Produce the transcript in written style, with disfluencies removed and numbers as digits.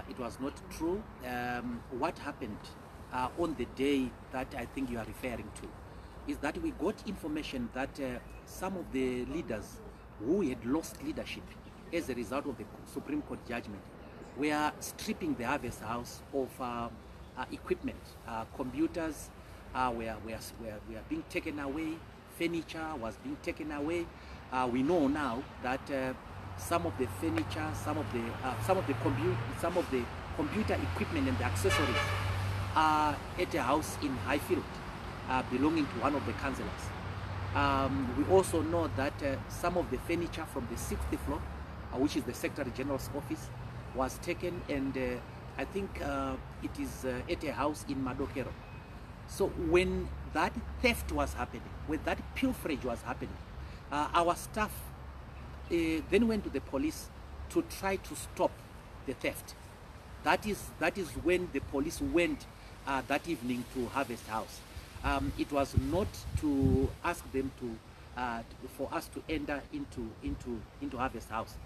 it was not true. What happened on the day that I think you are referring to is that we got information that some of the leaders who had lost leadership as a result of the Supreme Court judgment were stripping the Harvest House of equipment. Computers were being taken away, furniture was being taken away. We know now that some of the furniture, some of the computer equipment and the accessories are at a house in Highfield, belonging to one of the councillors. We also know that some of the furniture from the 6th floor, which is the Secretary General's office, was taken, and I think it is at a house in Madokero. So when that theft was happening, when that pilferage was happening, our staff then went to the police to try to stop the theft. That is when the police went that evening to Harvest House. It was not to ask them to for us to enter into Harvest House.